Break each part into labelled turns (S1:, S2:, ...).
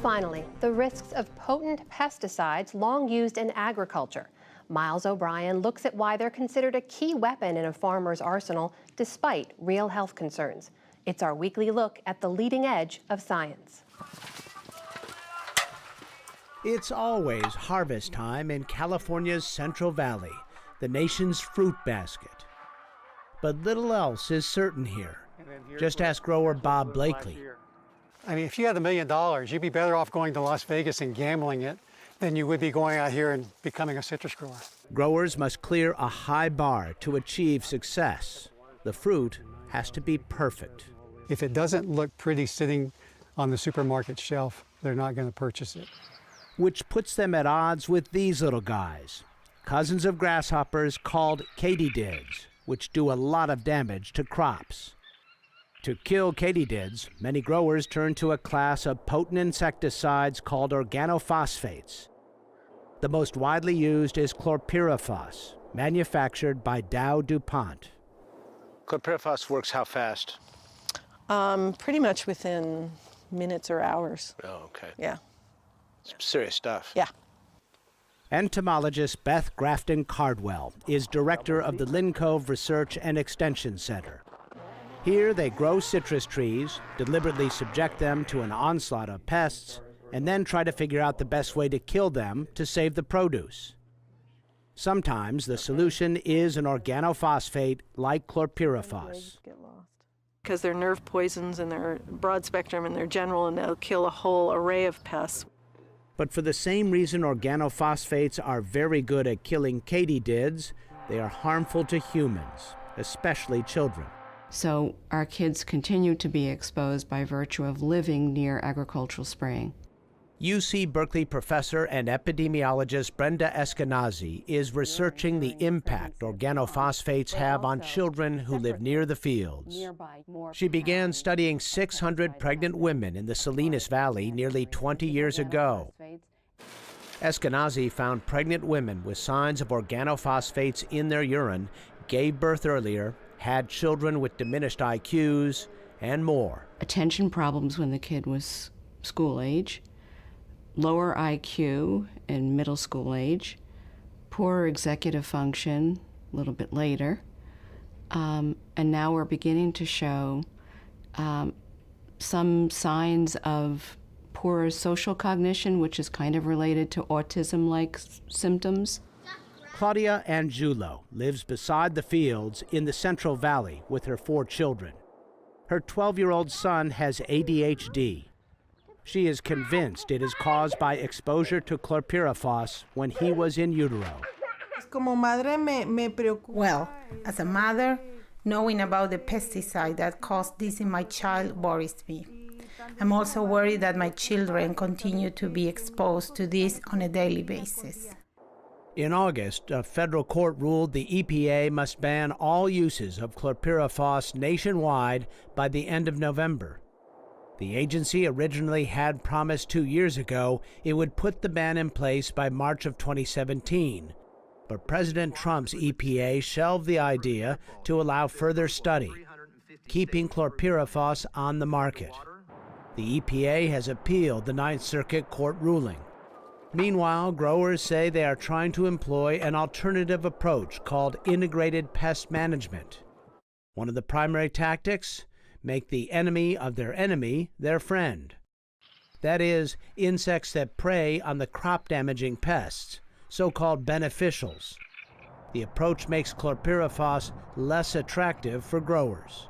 S1: Finally, the risks of potent pesticides long used in agriculture. Miles O'Brien looks at why they're considered a key weapon in a farmer's arsenal despite real health concerns. It's our weekly look at the leading edge of science.
S2: It's always harvest time in California's Central Valley, the nation's fruit basket. But little else is certain here. Just ask grower Bob Blakely.
S3: I mean, if you had $1 million, you'd be better off going to Las Vegas and gambling it than you would be going out here and becoming a citrus grower.
S2: Growers must clear a high bar to achieve success. The fruit has to be perfect.
S3: If it doesn't look pretty sitting on the supermarket shelf, they're not going to purchase it.
S2: Which puts them at odds with these little guys, cousins of grasshoppers called katydids, which do a lot of damage to crops. To kill katydids, many growers turn to a class of potent insecticides called organophosphates. The most widely used is chlorpyrifos, manufactured by Dow DuPont. Chlorpyrifos works how fast?
S4: Pretty much within minutes or hours.
S2: Oh, okay.
S4: Yeah.
S2: Some serious stuff.
S4: Yeah.
S2: Entomologist Beth Grafton Cardwell is director of the Lynn Cove Research and Extension Center. Here they grow citrus trees, deliberately subject them to an onslaught of pests, and then try to figure out the best way to kill them to save the produce. Sometimes the solution is an organophosphate like chlorpyrifos.
S4: Because they're nerve poisons and they're broad spectrum and they're general and they'll kill a whole array of pests.
S2: But for the same reason organophosphates are very good at killing katydids, they are harmful to humans, especially children.
S5: So our kids continue to be exposed by virtue of living near agricultural spraying.
S2: UC Berkeley professor and epidemiologist Brenda Eskenazi is researching the impact organophosphates have on children who live near the fields. She began studying 600 pregnant women in the Salinas Valley nearly 20 years ago. Eskenazi found pregnant women with signs of organophosphates in their urine, gave birth earlier, had children with diminished IQs, and more.
S5: Attention problems when the kid was school age, lower IQ in middle school age, poor executive function a little bit later, and now we're beginning to show some signs of poor social cognition, which is kind of related to autism-like symptoms.
S2: Claudia Angiulo lives beside the fields in the Central Valley with her 4 children. Her 12-year-old son has ADHD. She is convinced it is caused by exposure to chlorpyrifos when he was in utero.
S6: Well, as a mother, knowing about the pesticide that caused this in my child worries me. I'm also worried that my children continue to be exposed to this on a daily basis.
S2: In August, a federal court ruled the EPA must ban all uses of chlorpyrifos nationwide by the end of November. The agency originally had promised 2 years ago it would put the ban in place by March of 2017, but President Trump's EPA shelved the idea to allow further study, keeping chlorpyrifos on the market. The EPA has appealed the Ninth Circuit Court ruling. Meanwhile, growers say they are trying to employ an alternative approach called integrated pest management. One of the primary tactics? Make the enemy of their enemy their friend. That is, insects that prey on the crop-damaging pests, so-called beneficials. The approach makes chlorpyrifos less attractive for growers.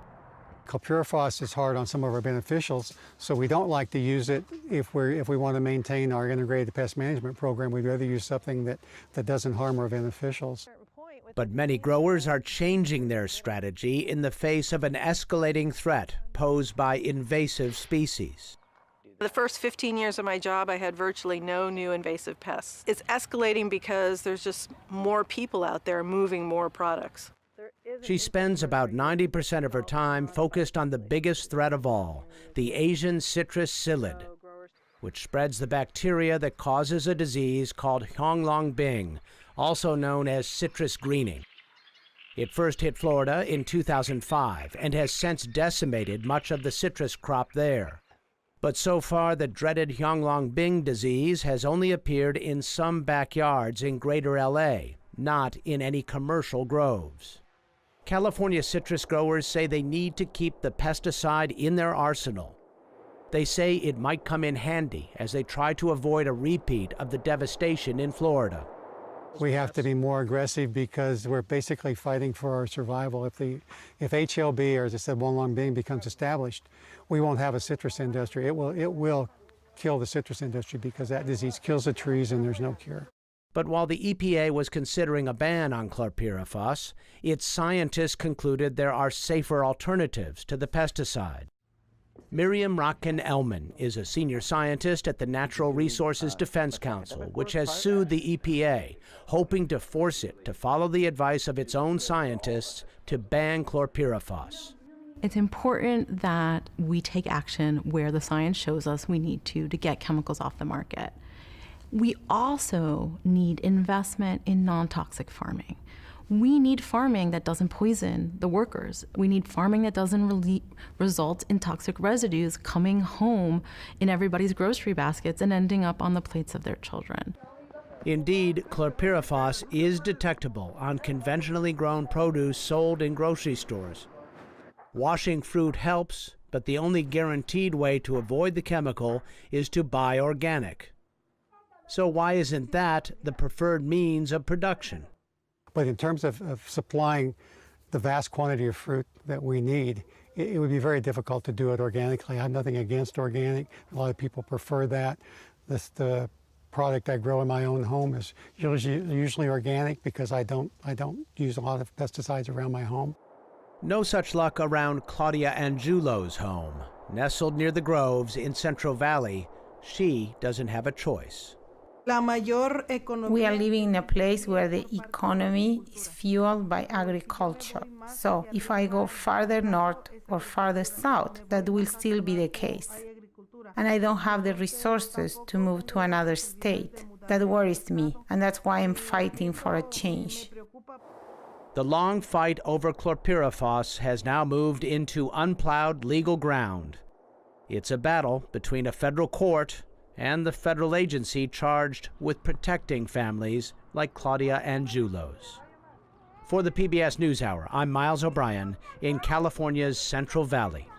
S3: Chlorpyrifos is hard on some of our beneficials, so we don't like to use it if we want to maintain our integrated pest management program. We'd rather use something that doesn't harm our beneficials.
S2: But many growers are changing their strategy in the face of an escalating threat posed by invasive species.
S4: The first 15 years of my job, I had virtually no new invasive pests. It's escalating because there's just more people out there moving more products.
S2: She spends about 90% of her time focused on the biggest threat of all, the Asian citrus psyllid, which spreads the bacteria that causes a disease called Huanglongbing, also known as citrus greening. It first hit Florida in 2005 and has since decimated much of the citrus crop there. But so far, the dreaded Hyonglongbing disease has only appeared in some backyards in greater LA, not in any commercial groves. California citrus growers say they need to keep the pesticide in their arsenal. They say it might come in handy as they try to avoid a repeat of the devastation in Florida.
S3: We have to be more aggressive because we're basically fighting for our survival. If HLB, or as I said, Hyonglongbing becomes established, we won't have a citrus industry. It will kill the citrus industry because that disease kills the trees and there's no cure.
S2: But while the EPA was considering a ban on chlorpyrifos, its scientists concluded there are safer alternatives to the pesticide. Miriam Rotkin-Elman is a senior scientist at the Natural Resources Defense Council, which has sued the EPA, hoping to force it to follow the advice of its own scientists to ban chlorpyrifos.
S7: It's important that we take action where the science shows us we need to get chemicals off the market. We also need investment in non-toxic farming. We need farming that doesn't poison the workers. We need farming that doesn't result in toxic residues coming home in everybody's grocery baskets and ending up on the plates of their children.
S2: Indeed, chlorpyrifos is detectable on conventionally grown produce sold in grocery stores. Washing fruit helps, but the only guaranteed way to avoid the chemical is to buy organic. So why isn't that the preferred means of production?
S3: But in terms of supplying the vast quantity of fruit that we need, it would be very difficult to do it organically. I have nothing against organic. A lot of people prefer that. The product I grow in my own home is usually organic because I don't use a lot of pesticides around my home.
S2: No such luck around Claudia Angiulo's home. Nestled near the groves in Central Valley, she doesn't have a choice.
S6: We are living in a place where the economy is fueled by agriculture. So if I go farther north or farther south, that will still be the case. And I don't have the resources to move to another state. That worries me, and that's why I'm fighting for a change.
S2: The long fight over chlorpyrifos has now moved into unplowed legal ground. It's a battle between a federal court and the federal agency charged with protecting families like Claudia Angiulo's. For the PBS NewsHour, I'm Miles O'Brien in California's Central Valley.